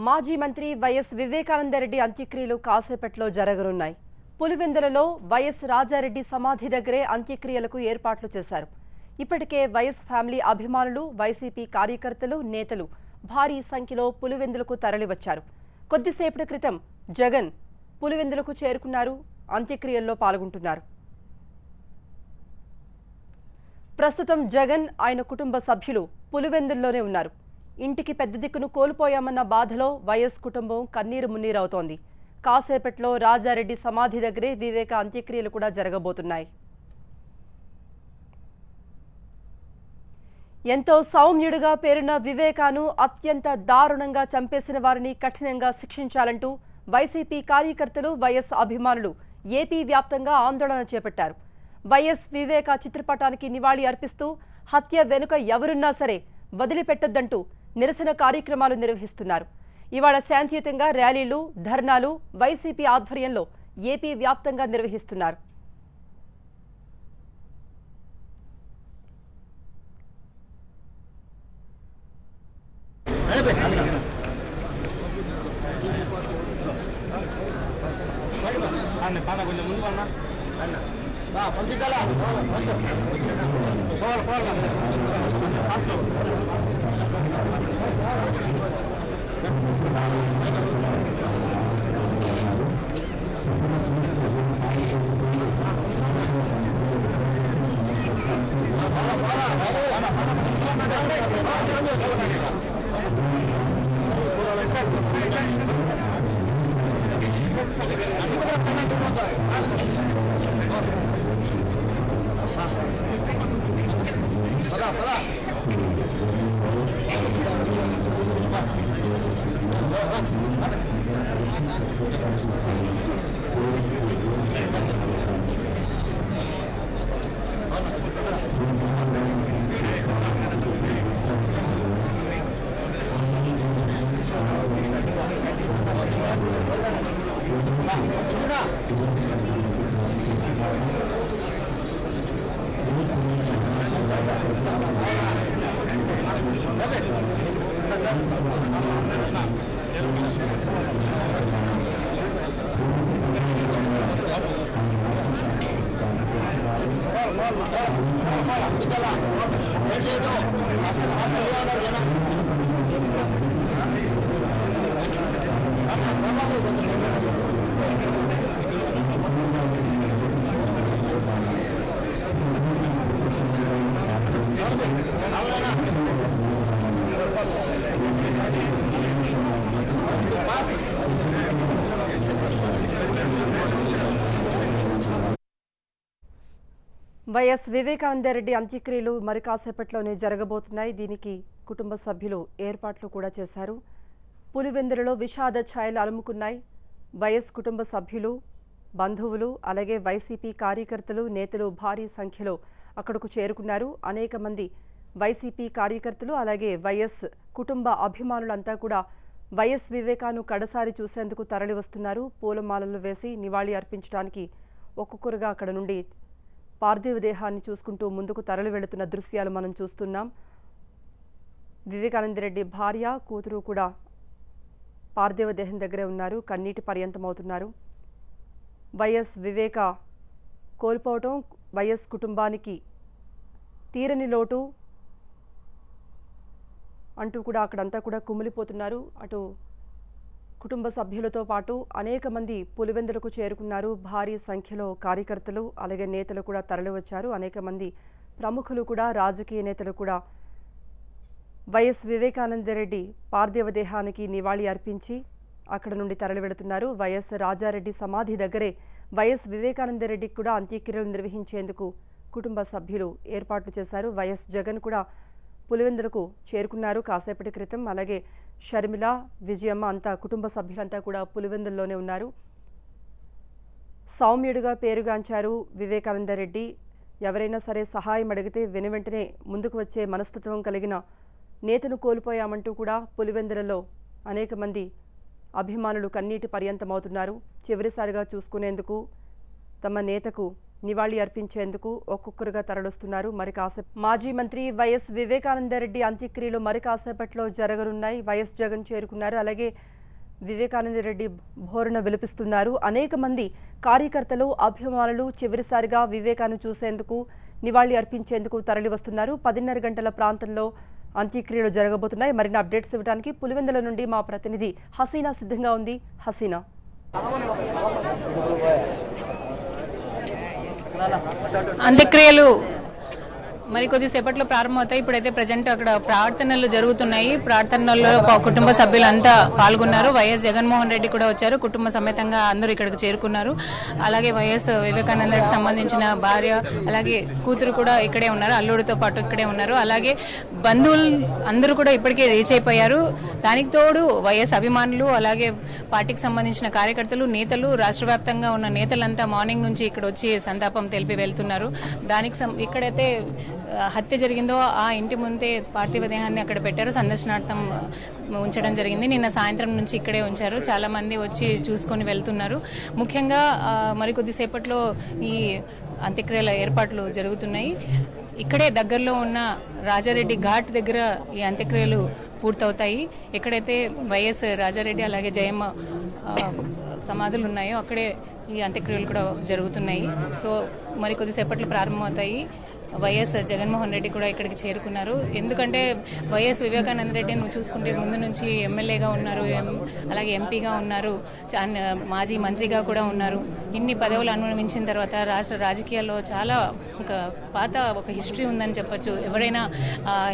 మాజీ మంత్రి వైఎస్ వివేకానందరెడ్డి అంత్యక్రియలు కాసేపట్లో జరగనున్నాయి. పులివెందులలో వైఎస్ రాజారెడ్డి సమాధి దగ్గరే అంత్యక్రియలకు ఏర్పాట్లు చేశారు. ఇప్పటికే వైఎస్ ఫ్యామిలీ అభిమానులు, వైసీపీ కార్యకర్తలు, నేతలు భారీ సంఖ్యలో పులివెందులకు తరలివచ్చారు. కొద్దిసేపటి క్రితం జగన్ పులివెందులకు చేరుకున్నారు. అంత్యక్రియల్లో పాల్గొంటున్నారు. ప్రస్తుతం జగన్, ఆయన కుటుంబ సభ్యులు పులివెందుల్లోనే ఉన్నారు. ఇంటికి పెద్ద దిక్కును కోల్పోయామన్న బాధలో వైఎస్ కుటుంబం కన్నీరు మున్నీరవుతోంది. కాసేపట్లో రాజారెడ్డి సమాధి దగ్గరే వివేక అంత్యక్రియలు కూడా జరగబోతున్నాయి. ఎంతో సౌమ్యుడిగా పేరున్న వివేకాను అత్యంత దారుణంగా చంపేసిన వారిని కఠినంగా శిక్షించాలంటూ వైసీపీ కార్యకర్తలు, వైఎస్ అభిమానులు ఏపీ వ్యాప్తంగా ఆందోళన చేపట్టారు. వైఎస్ వివేక చిత్రపటానికి నివాళి అర్పిస్తూ హత్య వెనుక ఎవరున్నా సరే వదిలిపెట్టొద్దంటూ నిరసన కార్యక్రమాలు నిర్వహిస్తున్నారు. ఇవాళ శాంతియుతంగా ర్యాలీలు, ధర్నాలు వైసీపీ ఆధ్వర్యంలో ఏపీ వ్యాప్తంగా నిర్వహిస్తున్నారు. వైఎస్ వివేకానందరెడ్డి అంత్యక్రియలు మరి కాసేపట్లోనే జరగబోతున్నాయి. దీనికి కుటుంబ సభ్యులు ఏర్పాట్లు కూడా చేశారు. పులివెందులలో విషాద ఛాయలు అలుముకున్నాయి. వైఎస్ కుటుంబ సభ్యులు, బంధువులు, అలాగే వైసీపీ కార్యకర్తలు, నేతలు భారీ సంఖ్యలో అక్కడకు చేరుకున్నారు. అనేక మంది వైసీపీ కార్యకర్తలు, అలాగే వైఎస్ కుటుంబ అభిమానులంతా కూడా వైఎస్ వివేకాను కడసారి చూసేందుకు తరలి వస్తున్నారు. పూలమాలలు వేసి నివాళి అర్పించడానికి ఒక్కొక్కరుగా అక్కడ నుండి పార్థివ దేహాన్ని చూసుకుంటూ ముందుకు తరలి వెళుతున్న దృశ్యాలు మనం చూస్తున్నాం. వివేకానందరెడ్డి భార్య, కూతురు కూడా పార్థివ దేహం దగ్గరే ఉన్నారు. కన్నీటి పర్యంతమవుతున్నారు. వైఎస్ వివేక కోల్పోవటం వైఎస్ కుటుంబానికి తీరని లోటు అంటూ కూడా అక్కడంతా కూడా కుమిలిపోతున్నారు. అటు కుటుంబ సభ్యులతో పాటు అనేక మంది పులివెందులకు చేరుకున్నారు. భారీ సంఖ్యలో కార్యకర్తలు, అలాగే నేతలు కూడా తరలివచ్చారు. అనేక మంది ప్రముఖులు కూడా, రాజకీయ నేతలు కూడా వైఎస్ వివేకానందరెడ్డి పార్థివ దేహానికి నివాళి అర్పించి అక్కడ నుండి తరలి వెళుతున్నారు. వైఎస్ రాజారెడ్డి సమాధి దగ్గరే వైఎస్ వివేకానందరెడ్డికి కూడా అంత్యక్రియలు నిర్వహించేందుకు కుటుంబ సభ్యులు ఏర్పాట్లు చేశారు. వైఎస్ జగన్ కూడా పులివెందులకు చేరుకున్నారు కాసేపటి క్రితం. అలాగే షర్మిల, విజయమ్మ అంతా కుటుంబ సభ్యులంతా కూడా పులివెందుల్లోనే ఉన్నారు. సౌమ్యుడిగా పేరుగాంచారు వివేకానందరెడ్డి. ఎవరైనా సరే సహాయం అడిగితే వెనువెంటనే ముందుకు వచ్చే మనస్తత్వం కలిగిన నేతను కోల్పోయామంటూ కూడా పులివెందులలో అనేక మంది అభిమానులు కన్నీటి పర్యంతమవుతున్నారు. చివరిసారిగా చూసుకునేందుకు తమ నేతకు నివాళి అర్పించేందుకు ఒక్కొక్కరుగా తరలిస్తున్నారు. మరి కాసేపు మాజీ మంత్రి వైఎస్ వివేకానందరెడ్డి అంత్యక్రియలు మరి కాసేపట్లో జరగనున్నాయి. వైఎస్ జగన్ చేరుకున్నారు. అలాగే వివేకానందరెడ్డి భోరున విలపిస్తున్నారు. అనేక మంది కార్యకర్తలు అభిమానులు చివరిసారిగా వివేకాను చూసేందుకు నివాళి అర్పించేందుకు తరలి వస్తున్నారు. 10:30 గంటల ప్రాంతంలో అంత్యక్రియలు జరగబోతున్నాయి. మరిన్ని అప్డేట్స్ ఇవ్వడానికి పులివెందుల నుండి మా ప్రతినిధి హసీనా సిద్ధంగా ఉంది. హసీనా, అంత్యక్రియలు మరి కొద్దిసేపట్లో ప్రారంభమవుతాయి. ఇప్పుడైతే ప్రజెంట్ అక్కడ ప్రార్థనలు జరుగుతున్నాయి. ప్రార్థనల్లో కుటుంబ సభ్యులంతా పాల్గొన్నారు. వైఎస్ జగన్మోహన్ రెడ్డి కూడా వచ్చారు. కుటుంబ సమేతంగా అందరూ ఇక్కడికి చేరుకున్నారు. అలాగే వైఎస్ వివేకానందకి సంబంధించిన భార్య అలాగే కూతురు కూడా ఇక్కడే ఉన్నారు. అల్లుడితో పాటు ఇక్కడే ఉన్నారు. అలాగే బంధువులు అందరూ కూడా ఇప్పటికే రీచ్ అయిపోయారు. దానికి తోడు వైఎస్ అభిమానులు అలాగే పార్టీకి సంబంధించిన కార్యకర్తలు నేతలు రాష్ట్ర వ్యాప్తంగా ఉన్న నేతలంతా మార్నింగ్ నుంచి ఇక్కడ వచ్చి సంతాపం తెలిపి వెళ్తున్నారు. దానికి ఇక్కడైతే హత్య జరిగిందో ఆ ఇంటి ముందే పార్థివ దేహాన్ని అక్కడ పెట్టారు. సందర్శనార్థం ఉంచడం జరిగింది. నిన్న సాయంత్రం నుంచి ఇక్కడే ఉంచారు. చాలా మంది వచ్చి చూసుకొని వెళ్తున్నారు. ముఖ్యంగా మరికొద్దిసేపట్లో ఈ అంత్యక్రియల ఏర్పాట్లు జరుగుతున్నాయి. ఇక్కడే దగ్గరలో ఉన్న రాజారెడ్డి ఘాట్ దగ్గర ఈ అంత్యక్రియలు పూర్తవుతాయి. ఎక్కడైతే వైఎస్ రాజారెడ్డి అలాగే జయమ్మ సమాధులు ఉన్నాయో అక్కడే ఈ అంత్యక్రియలు కూడా జరుగుతున్నాయి. సో మరి కొద్దిసేపట్లో ప్రారంభమవుతాయి. వైఎస్ జగన్మోహన్ రెడ్డి కూడా ఇక్కడికి చేరుకున్నారు. ఎందుకంటే వైఎస్ వివేకానంద రెడ్డిని చూసుకుంటే ముందు నుంచి ఎమ్మెల్యేగా ఉన్నారు, అలాగే ఎంపీగా ఉన్నారు, మాజీ మంత్రిగా కూడా ఉన్నారు. ఇన్ని పదవులు అనుభవించిన తర్వాత రాష్ట్ర రాజకీయాల్లో చాలా ఒక హిస్టరీ ఉందని చెప్పొచ్చు. ఎవరైనా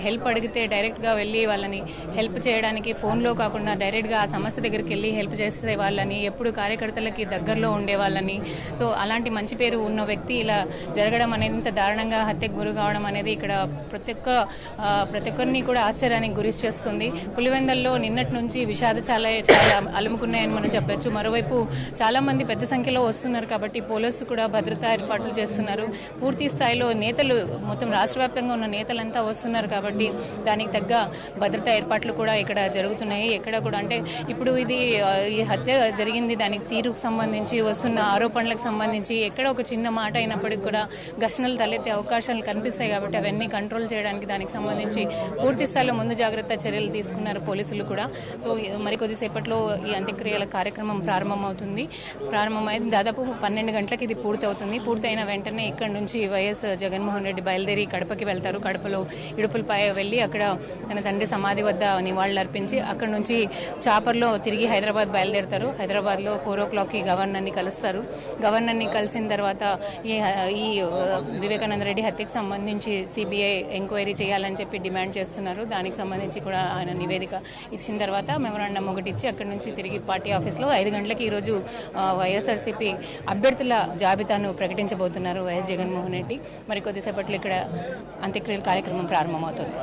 హెల్ప్ అడిగితే డైరెక్ట్గా వెళ్ళి వాళ్ళని హెల్ప్ చేయడానికి ఫోన్లో కాకుండా డైరెక్ట్గా ఆ సమస్య దగ్గరికి వెళ్ళి హెల్ప్ చేసే వాళ్ళని, ఎప్పుడు కార్యకర్తలకి దగ్గరలో ఉండే వాళ్ళని, సో అలాంటి మంచి పేరు ఉన్న వ్యక్తి ఇలా జరగడం అనేది ఇంత దారుణంగా హత్యకు గురి కావడం అనేది ఇక్కడ ప్రతి ఒక్కరిని కూడా ఆశ్చర్యానికి గురి చేస్తుంది. పులివెందల్లో నిన్నటి నుంచి విషాద చాలా అలుముకున్నాయని మనం చెప్పొచ్చు. మరోవైపు చాలా మంది పెద్ద సంఖ్యలో వస్తున్నారు కాబట్టి పోలీసులు కూడా భద్రతా ఏర్పాట్లు చేస్తున్నారు. పూర్తి స్థాయిలో నేతలు మొత్తం రాష్ట్ర వ్యాప్తంగా ఉన్న నేతలంతా వస్తున్నారు కాబట్టి దానికి తగ్గ భద్రతా ఏర్పాట్లు కూడా ఇక్కడ జరుగుతున్నాయి. ఎక్కడ కూడా అంటే ఇప్పుడు ఈ హత్య జరిగింది దానికి తీరుకు సంబంధించి వస్తున్న ఆరోపణలకు సంబంధించి ఎక్కడ ఒక చిన్న మాట అయినప్పటికీ కూడా ఘర్షణలు తలెత్తే అవకాశాలు కనిపిస్తాయి కాబట్టి అవన్నీ కంట్రోల్ చేయడానికి దానికి సంబంధించి పూర్తి స్థాయిలో ముందు జాగ్రత్త చర్యలు తీసుకున్నారు పోలీసులు కూడా. సో మరికొద్దిసేపట్లో ఈ అంత్యక్రియల కార్యక్రమం ప్రారంభమైంది. దాదాపు 12 గంటలకు ఇది పూర్తవుతుంది. పూర్తయిన వెంటనే ఇక్కడ నుంచి వైఎస్ జగన్మోహన్ రెడ్డి బయలుదేరి కడపకి వెళ్తారు. కడపలో ఇడుపులపై వెళ్ళి అక్కడ తన తండ్రి సమాధి వద్ద నివాళులర్పించి అక్కడ నుంచి చాపర్లో తిరిగి హైదరాబాద్ బయలుదేరుతారు. హైదరాబాద్లో 4 o'clockకి గవర్నర్ని కలుస్తారు. గవర్నర్ని కలిసిన తర్వాత ఈ వివేకానంద రెడ్డి హత్యకు సంబంధించి సిబిఐ ఎంక్వైరీ చేయాలని చెప్పి డిమాండ్ చేస్తున్నారు. దానికి సంబంధించి కూడా ఆయన నివేదిక ఇచ్చిన తర్వాత మెమరాండం ఒకటి ఇచ్చి అక్కడి నుంచి తిరిగి పార్టీ ఆఫీస్లో 5 గంటలకు ఈరోజు వైఎస్ఆర్సీపీ అభ్యర్థుల జాబితాను ప్రకటించబోతున్నారు వైఎస్ జగన్మోహన్ రెడ్డి. మరి కొద్దిసేపట్లో ఇక్కడ అంత్యక్రియల కార్యక్రమం ప్రారంభమవుతుంది.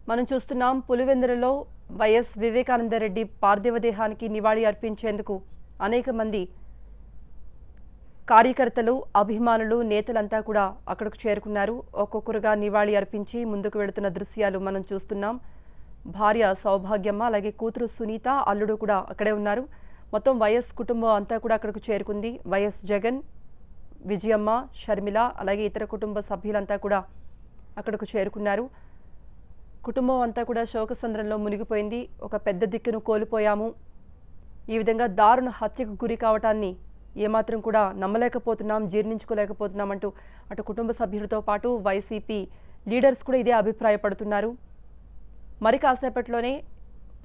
మనం చూస్తున్నాం పులివెందులలో వైఎస్ వివేకానందరెడ్డి పార్థివ దేహానికి నివాళి అర్పించేందుకు అనేక మంది కార్యకర్తలు అభిమానులు నేతలంతా కూడా అక్కడకు చేరుకున్నారు. ఒక్కొక్కరుగా నివాళి అర్పించి ముందుకు వెళుతున్న దృశ్యాలు మనం చూస్తున్నాం. భార్య సౌభాగ్యమ్మ అలాగే కూతురు సునీత అల్లుడు కూడా అక్కడే ఉన్నారు. మొత్తం వైఎస్ కుటుంబం అంతా కూడా అక్కడకు చేరుకుంది. వైఎస్ జగన్, విజయమ్మ, షర్మిల అలాగే ఇతర కుటుంబ సభ్యులంతా కూడా అక్కడకు చేరుకున్నారు. కుటుంబం అంతా కూడా శోకసంద్రంలో మునిగిపోయింది. ఒక పెద్ద దిక్కును కోల్పోయాము, ఈ విధంగా దారుణ హత్యకు గురి కావటాన్ని ఏమాత్రం కూడా నమ్మలేకపోతున్నాం, జీర్ణించుకోలేకపోతున్నాం అంటూ అటు కుటుంబ సభ్యులతో పాటు వైసీపీ లీడర్స్ కూడా ఇదే అభిప్రాయపడుతున్నారు. మరి కాసేపట్లోనే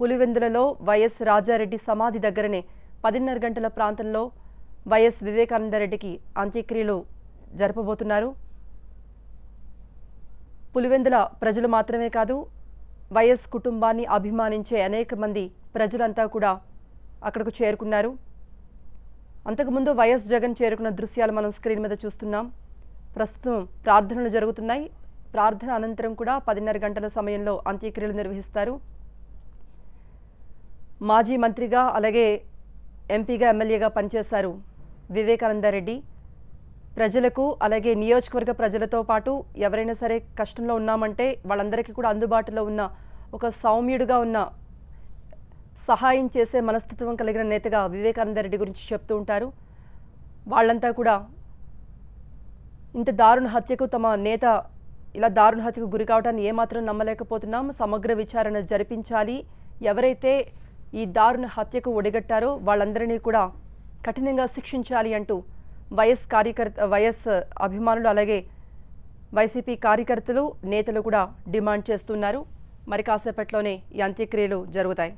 పులివెందులలో వైఎస్ రాజారెడ్డి సమాధి దగ్గరనే 10:30 గంటల ప్రాంతంలో వైఎస్ వివేకానందరెడ్డికి అంత్యక్రియలు జరపబోతున్నారు. పులివెందుల ప్రజలు మాత్రమే కాదు, వైఎస్ కుటుంబాన్ని అభిమానించే అనేక మంది ప్రజలంతా కూడా అక్కడకు చేరుకున్నారు. అంతకుముందు వైఎస్ జగన్ చేరుకున్న దృశ్యాలు మనం స్క్రీన్ మీద చూస్తున్నాం. ప్రస్తుతం ప్రార్థనలు జరుగుతున్నాయి. ప్రార్థన అనంతరం కూడా 10:30 గంటల సమయంలో అంత్యక్రియలు నిర్వహిస్తారు. మాజీ మంత్రిగా అలాగే ఎంపీగా ఎమ్మెల్యేగా పనిచేశారు వివేకానందరెడ్డి. ప్రజలకు అలాగే నియోజకవర్గ ప్రజలతో పాటు ఎవరైనా సరే కష్టంలో ఉన్నామంటే వాళ్ళందరికీ కూడా అందుబాటులో ఉన్న ఒక సౌమ్యుడిగా ఉన్న సహాయం చేసే మనస్తత్వం కలిగిన నేతగా వివేకానందరెడ్డి గురించి చెప్తూ ఉంటారు. వాళ్ళంతా కూడా ఇంత దారుణ హత్యకు తమ నేత ఇలా దారుణ హత్యకు గురి కావటాన్ని ఏమాత్రం నమ్మలేకపోతున్నాం, సమగ్ర విచారణ జరిపించాలి, ఎవరైతే ఈ దారుణ హత్యకు ఒడిగట్టారో వాళ్ళందరినీ కూడా కఠినంగా శిక్షించాలి అంటూ వైఎస్ అభిమానులు అలాగే వైసీపీ కార్యకర్తలు నేతలు కూడా డిమాండ్ చేస్తున్నారు. మరి కాసేపట్లోనే ఈ అంత్యక్రియలు జరుగుతాయి.